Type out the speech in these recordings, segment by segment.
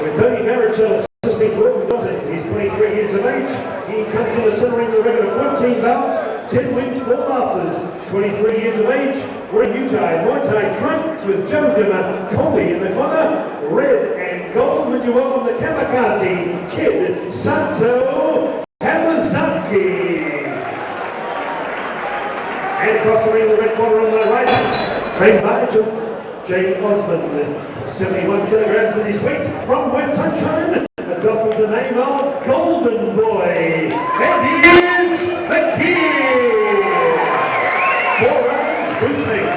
With Tony Marichal assisting Gordon Gossett, he's 23 years of age. He comes in a centering the record of 14 bouts, 10 wins, 4 losses. 23 years of age, wearing Utah Muay Thai trunks with Joe Dimmer, Colby in the corner, red and gold with you on the Kamikaze Kid, Sato Hamazaki. And crossing the red corner on the right, trained by Jay Osmond, 71 kilograms as he weights from West Sunshine, adopted the name of Golden Boy, Ediz Bekir. 4 rounds, boosting.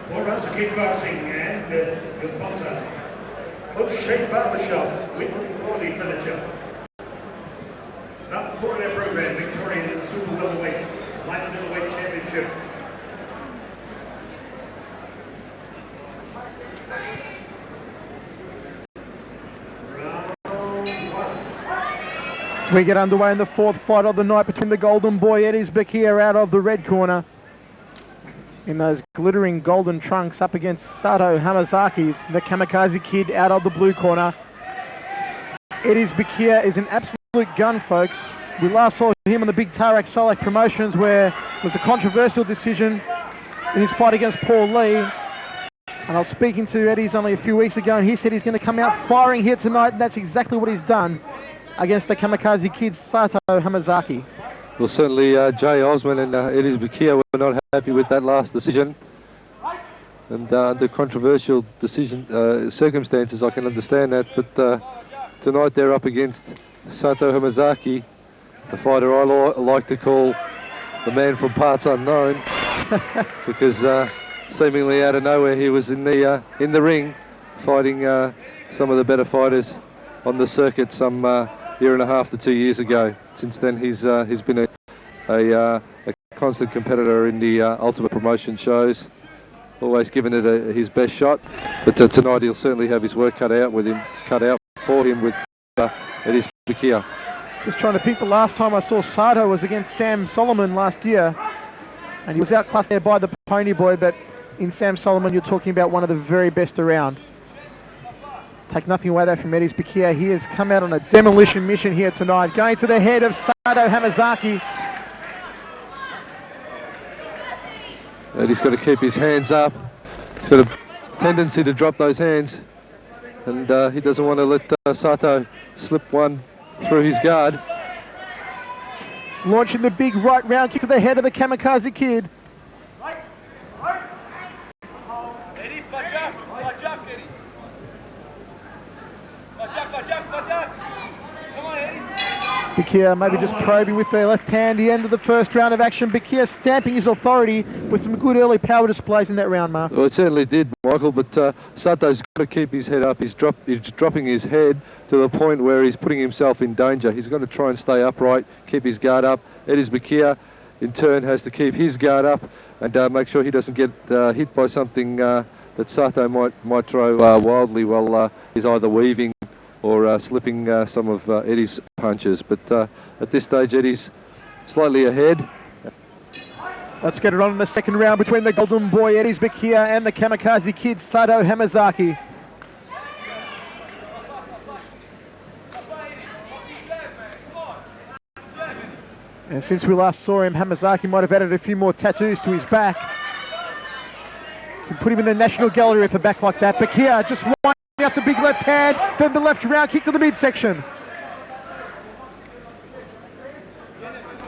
4 rounds of kickboxing and the sponsor, Coach Shea Barbershop, Whitman Quality Furniture. Not for their program, Victorian Super Middleweight, Light Middleweight Championship. We get underway in the 4th fight of the night between the Golden Boy Ediz Bekir out of the red corner in those glittering golden trunks up against Sato Hamazaki, the Kamikaze Kid, out of the blue corner. Ediz Bekir is an absolute gun, folks. We last saw him on the big Tarak Salak promotions where it was a controversial decision in his fight against Paul Lee. And I was speaking to Ediz only a few weeks ago and he said he's going to come out firing here tonight, and that's exactly what he's done against the Kamikaze Kid, Sato Hamazaki. Well, certainly Jay Osman and Ediz Bekir were not happy with that last decision. And under controversial circumstances, I can understand that. But tonight they're up against Sato Hamazaki, a fighter I like to call the man from parts unknown, because seemingly out of nowhere he was in the ring fighting some of the better fighters on the circuit some year and a half to 2 years ago. Since then he's been a constant competitor in the Ultimate Promotion shows, always given it his best shot. But tonight he'll certainly have his work cut out for him with Ediz Bekir. Just trying to think, the last time I saw Sato was against Sam Solomon last year, and he was outclassed there by the Pony Boy, but in Sam Solomon you're talking about one of the very best around. Take nothing away there from Ediz Bekir. He has come out on a demolition mission here tonight, going to the head of Sato Hamazaki. And he's got to keep his hands up. He's got a tendency to drop those hands, and he doesn't want to let Sato slip one through his guard. Launching the big right round kick to the head of the Kamikaze Kid. Bekir maybe just probing with the left hand, the end of the first round of action. Bekir stamping his authority with some good early power displays in that round, Mark. Well, it certainly did, Michael, but Sato's got to keep his head up. He's dropping his head to the point where he's putting himself in danger. He's got to try and stay upright, keep his guard up. Ediz Bekir, in turn, has to keep his guard up and make sure he doesn't get hit by something that Sato might throw wildly while he's either weaving or slipping some of Edi's punches. But at this stage, Edi's slightly ahead. Let's get it on in the second round between the Golden Boy Ediz Bekir and the Kamikaze Kid, Sato Hamazaki. And since we last saw him, Hamazaki might have added a few more tattoos to his back. You put him in the National Gallery with a back like that. Bekir just winding up the big left hand, then the left round kick to the midsection.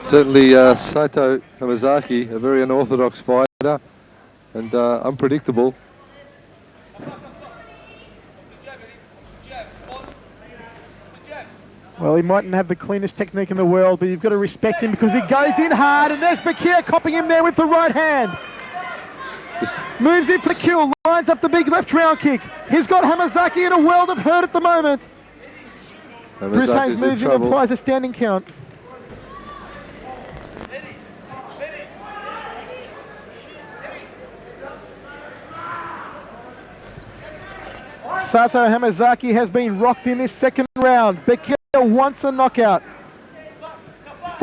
Certainly Sato Hamazaki, a very unorthodox fighter and unpredictable. Well, he mightn't have the cleanest technique in the world, but you've got to respect him because he goes in hard, and there's Bekir copping him there with the right hand. Moves in for the kill, lines up the big left round kick. He's got Hamazaki in a world of hurt at the moment. Bruce Haynes moves in and applies a standing count. Sato Hamazaki has been rocked in this second round. Bekir wants a knockout.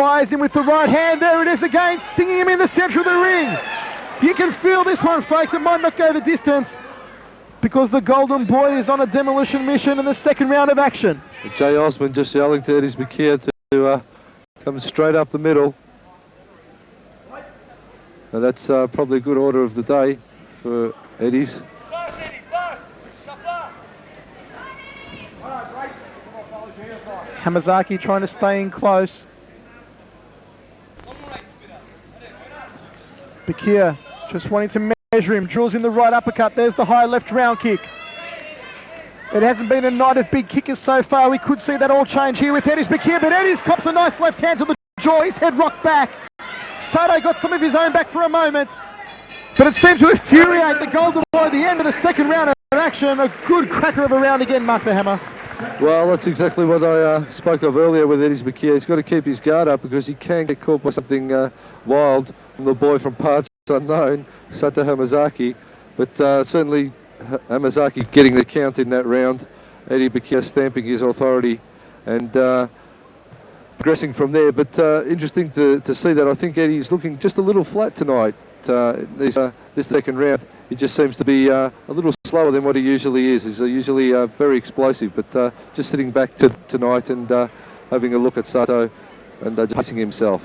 fires him with the right hand. There it is again, stinging him in the centre of the ring. You can feel this one, folks. It might not go the distance because the Golden Boy is on a demolition mission in the second round of action. Jay Osman just yelling to Ediz Bekir to come straight up the middle. Now that's probably a good order of the day for Ediz. Hamazaki trying to stay in close. Bekir just wanting to measure him, drills in the right uppercut. There's the high left round kick. It hasn't been a night of big kickers so far. We could see that all change here with Ediz Bekir, but Ediz cops a nice left hand to the jaw. His head rocked back. Sato got some of his own back for a moment, but it seemed to infuriate the Golden Boy at the end of the second round of action. A good cracker of a round again, Mark the Hammer. Well, that's exactly what I spoke of earlier with Ediz Bekir. He's got to keep his guard up because he can get caught by something wild from the boy from parts unknown, Sato Hamazaki. But certainly Hamazaki getting the count in that round. Ediz Bekir stamping his authority and progressing from there. But interesting to see that. I think Eddie's looking just a little flat tonight. This second round, he just seems to be a little slower than what he usually is. He's usually very explosive, but just sitting back tonight and having a look at Sato and pacing himself.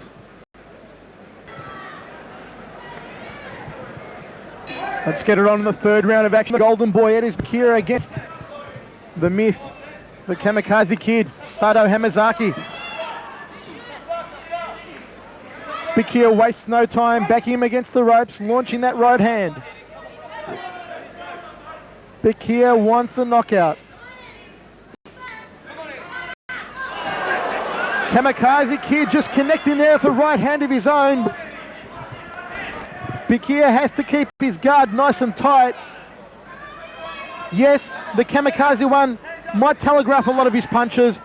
Let's get it on in the third round of action. The Golden Boy, Ediz Bekir against the myth, the Kamikaze Kid, Sato Hamazaki. Bekir wastes no time, backing him against the ropes, launching that right hand. Bekir wants a knockout. Kamikaze Kid just connecting there with a right hand of his own. Bekir has to keep his guard nice and tight. Yes, the Kamikaze one might telegraph a lot of his punches,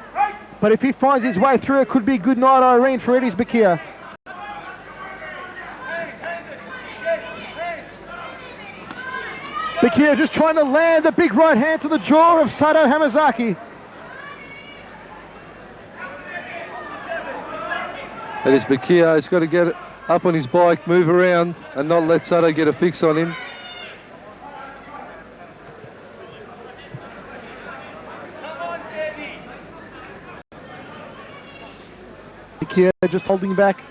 but if he finds his way through, it could be a good night, Irene, for Ediz Bekir. Bekir just trying to land a big right hand to the jaw of Sato Hamazaki. Ediz Bekir has got to get up on his bike, move around and not let Sato get a fix on him. Bekir just holding back,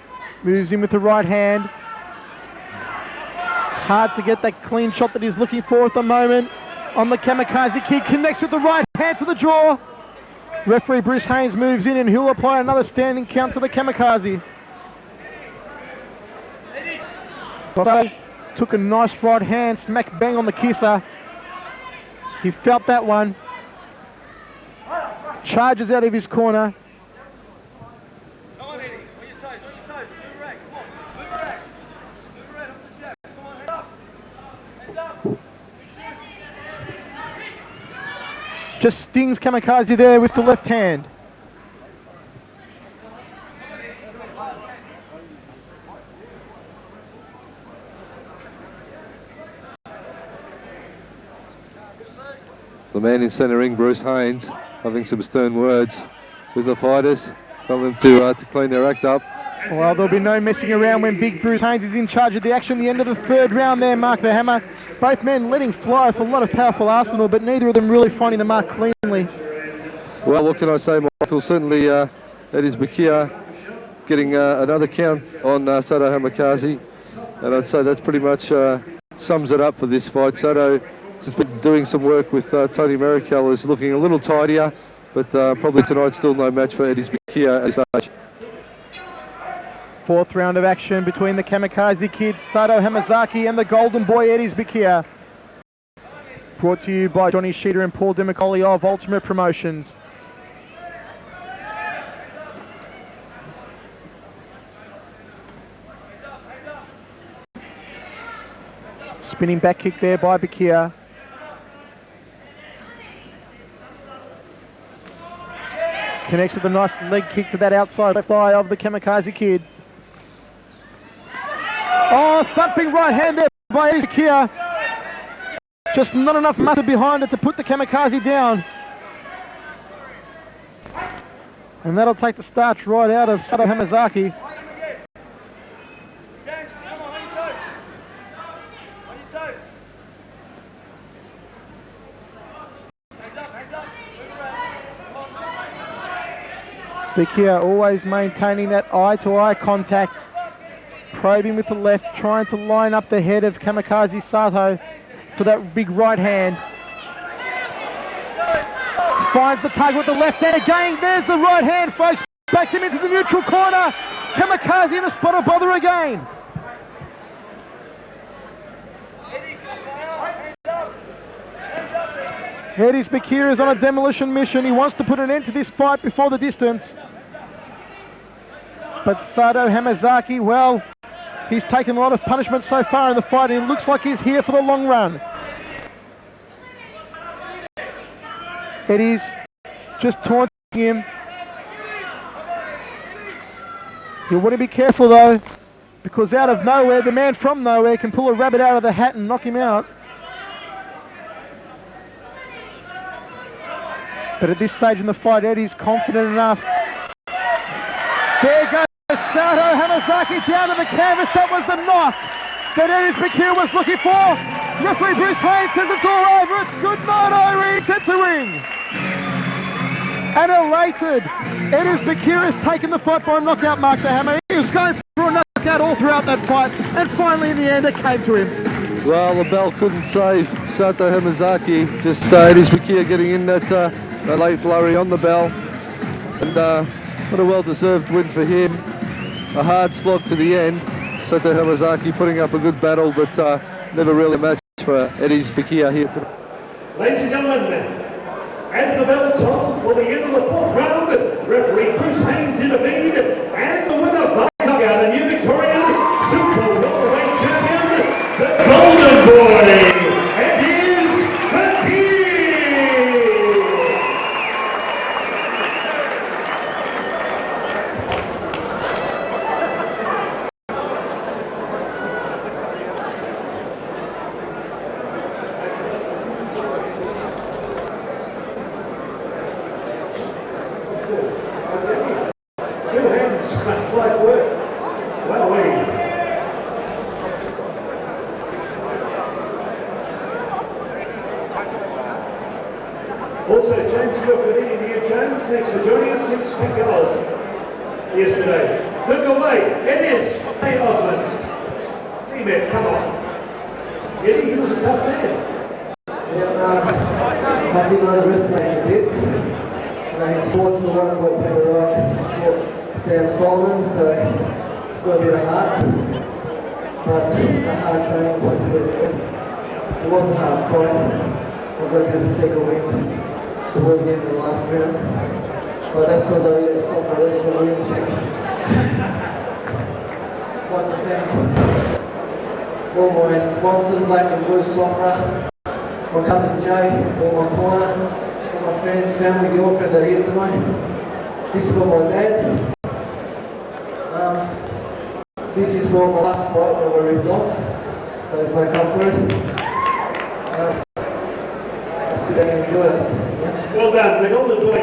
moves in with the right hand. Hard to get that clean shot that he's looking for at the moment. On the Kamikaze Kid, connects with the right hand to the jaw. Referee Bruce Haynes moves in and he'll apply another standing count to the Kamikaze. Sato took a nice right hand, smack bang on the kisser. He felt that one. Charges out of his corner. Just stings Kamikaze there with the left hand. The man in centre ring, Bruce Haynes, having some stern words with the fighters, telling them to clean their act up. Well, there'll be no messing around when big Bruce Haynes is in charge of the action. The end of the third round there, Mark the Hammer. Both men letting fly with a lot of powerful arsenal, but neither of them really finding the mark cleanly. Well, what can I say, Michael? Certainly, Ediz Bekir getting another count on Sato Hamazaki, and I'd say that's pretty much sums it up for this fight. Sato has been doing some work with Tony Merrickell, is looking a little tidier, but probably tonight still no match for Ediz Bekir as such. Fourth round of action between the Kamikaze Kid, Sato Hamazaki, and the Golden Boy, Ediz Bekir. Brought to you by Johnny Sheeter and Paul Demicoli of Ultimate Promotions. Spinning back kick there by Bekir. Connects with a nice leg kick to that outside left eye of the Kamikaze Kid. Oh, thumping right hand there by Ediz Bekir. Just not enough muscle behind it to put the Kamikaze down. And that'll take the starch right out of Sato Hamazaki. Bekir always maintaining that eye-to-eye contact, probing with the left, trying to line up the head of Kamikaze Sato for that big right hand. Finds the target with the left hand again. There's the right hand, folks. Backs him into the neutral corner. Kamikaze in a spot of bother again. Ediz Bekir is on a demolition mission. He wants to put an end to this fight before the distance. But Sato Hamazaki, well, he's taken a lot of punishment so far in the fight, and it looks like he's here for the long run. Ediz just taunting him. You want to be careful though, because out of nowhere, the man from nowhere can pull a rabbit out of the hat and knock him out. But at this stage in the fight, Ediz confident enough. There goes Sato Hamazaki down to the canvas. That was the knock that Ediz Bekir was looking for. Referee Bruce Haynes says it's all over. It's good night, Irene. Set the ring. And elated, Ediz Bekir has taken the fight by a knockout mark to Hammer. He was going for a knockout all throughout that fight, and finally in the end it came to him. Well, the bell couldn't save Sato Hamazaki. Just Ediz Bekir getting in that late flurry on the bell. And what a well-deserved win for him. A hard slog to the end. Sato Hamazaki putting up a good battle, but never really a match for Ediz Bekir here. Ladies and gentlemen, as the bell tolls for the end of the fourth round, referee Bruce Haynes intervened, and the winner by knockout, the new Victorian Super Welterweight Champion, the Golden Boy, Ediz Bekir. Two hands, like work. Well, also, James Wilford, Indian James, next to joining us since pink colours yesterday. Look away, Ediz Osman. Hey man, come on. Eddie, he was a tough man. Yeah, I did underestimate him a bit. His sports the one what people like. He's fought Sam Solomon, so it's got a bit of heart. But the hard training played for it. It wasn't a hard fight. I got a bit of a second win towards the end of the last round. But that's because I really stopped my wrestling wins. I'd like to thank all my sponsors, Black and Blue Sofra, my cousin Jay, all my corner, all my friends, family, girlfriend that are here tonight. This is for my dad. This is for my last fight that we ripped off, so it's my comfort. Sit down and enjoy it. Well done, the Golden Boy.